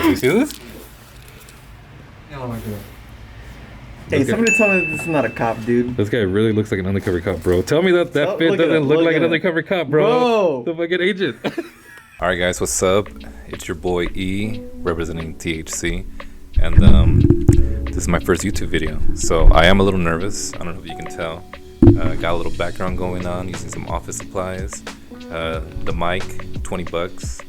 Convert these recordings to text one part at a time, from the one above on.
You see this? Oh my god. Hey, somebody tell me this is not a cop, dude. This guy really looks like an undercover cop, bro. Tell me that fit doesn't look like an undercover cop, bro. The fucking agent. All right, guys, what's up? It's your boy E, representing THC, and this is my first YouTube video. So I am a little nervous. I don't know if you can tell. Got a little background going on, using some office supplies. The mic, $20.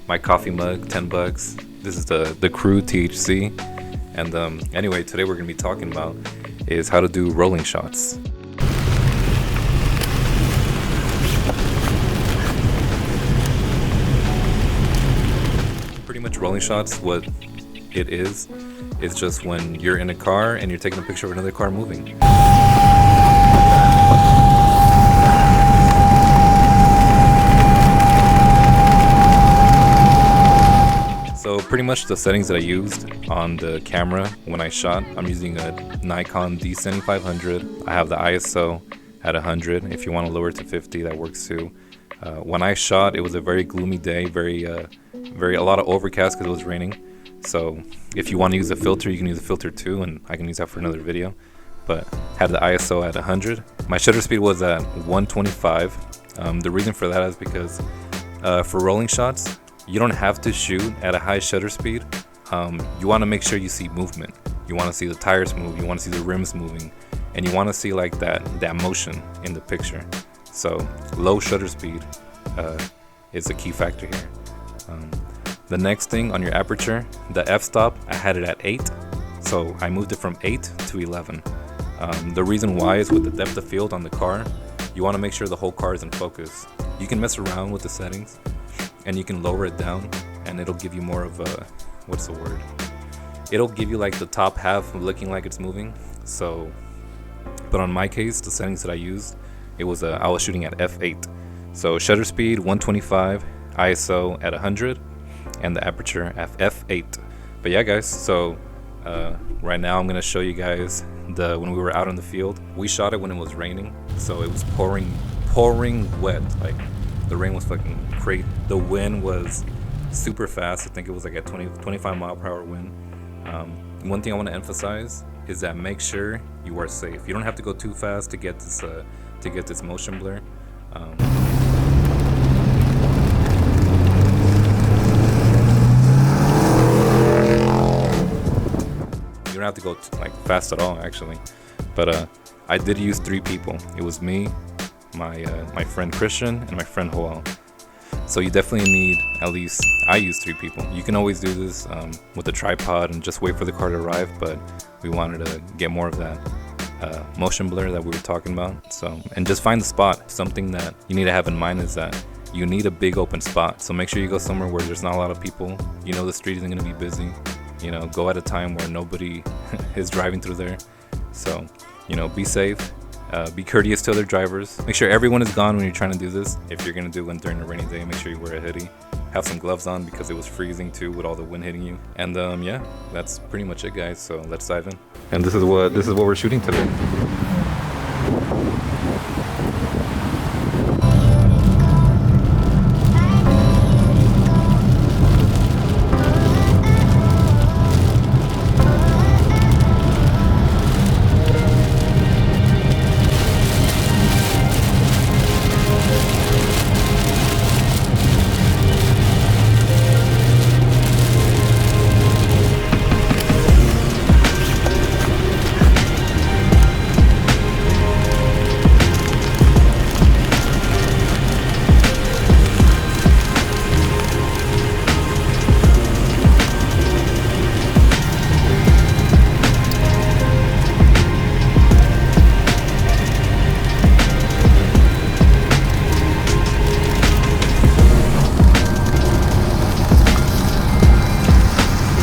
My coffee mug, $10. This is the crew THC. And anyway, today we're gonna be talking about is how to do rolling shots. Pretty much rolling shots, what it is, it's just when you're in a car and you're taking a picture of another car moving. So pretty much the settings that I used on the camera when I shot, I'm using a Nikon D7500. I have the ISO at 100. If you want to lower it to 50, that works too. When I shot, it was a very gloomy day, a lot of overcast because it was raining. So if you want to use a filter, you can use a filter too, and I can use that for another video. But had the ISO at 100. My shutter speed was at 125. The reason for that is because for rolling shots, you don't have to shoot at a high shutter speed. You want to make sure you see movement. You want to see the tires move. You want to see the rims moving, and you want to see like that motion in the picture. So low shutter speed is a key factor here. The next thing on your aperture, the f-stop, I had it at 8, so I moved it from 8 to 11. The reason why is with the depth of field on the car, you want to make sure the whole car is in focus. You can mess around with the settings, and you can lower it down, and it'll give you more of a, what's the word? It'll give you like the top half looking like it's moving. So, but on my case, the settings that I used, it was I was shooting at f8. So shutter speed 125, ISO at 100, and the aperture at f8. But yeah, guys. So right now I'm gonna show you guys when we were out in the field. We shot it when it was raining, so it was pouring wet. Like the rain was fucking crazy. The wind was super fast. I think it was like at 25 mile per hour wind. One thing I want to emphasize is that make sure you are safe. You don't have to go too fast to get this motion blur. You don't have to go like fast at all, actually. But I did use 3 people. It was me, my friend Christian, and my friend Joel. So you definitely need at least, I use 3 people. You can always do this with a tripod and just wait for the car to arrive, but we wanted to get more of that motion blur that we were talking about. So, and just find the spot. Something that you need to have in mind is that you need a big open spot. So make sure you go somewhere where there's not a lot of people. You know the street isn't gonna be busy. You know, go at a time where nobody is driving through there. So, you know, be safe. Be courteous to other drivers. Make sure everyone is gone when you're trying to do this. If you're gonna do one during a rainy day, make sure you wear a hoodie. Have some gloves on because it was freezing too with all the wind hitting you. And yeah, that's pretty much it, guys. So let's dive in. And this is what we're shooting today.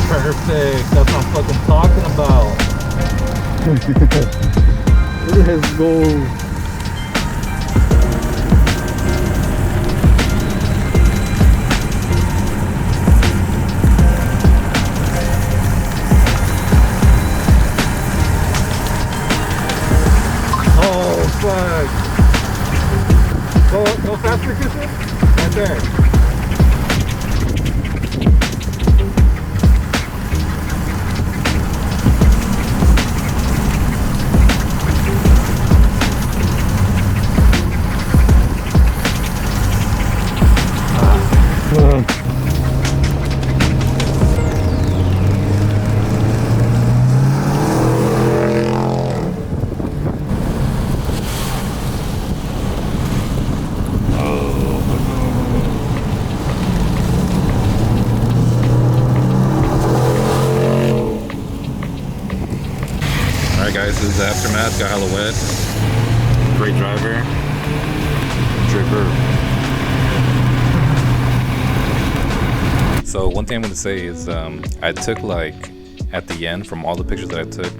Perfect, that's what I'm fucking talking about. Let's go. Go faster, Christian. Right there. is the aftermath. Got hella wet. Great driver. So one thing I'm gonna say is I took like at the end from all the pictures that I took,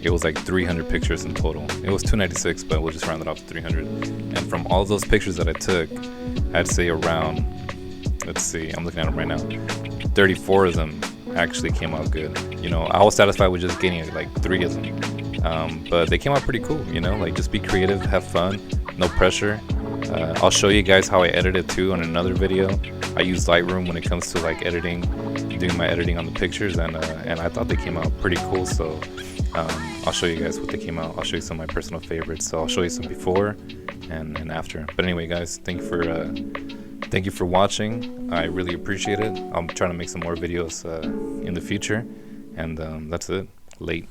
it was like 300 pictures in total. It was 296, but we'll just round it off to 300. And from all those pictures that I took, I'd say around, let's see, I'm looking at them right now, 34 of them actually came out good. You know, I was satisfied with just getting like 3 of them, but they came out pretty cool. You know, like just be creative, have fun, no pressure. I'll show you guys how I edit it too on another video. I use Lightroom when it comes to like editing, doing my editing on the pictures, and I thought they came out pretty cool. So I'll show you guys what they came out. I'll show you some of my personal favorites. So I'll show you some before and after. But anyway, guys, thank you for watching. I really appreciate it. I'm trying to make some more videos in the future, and that's it. Late.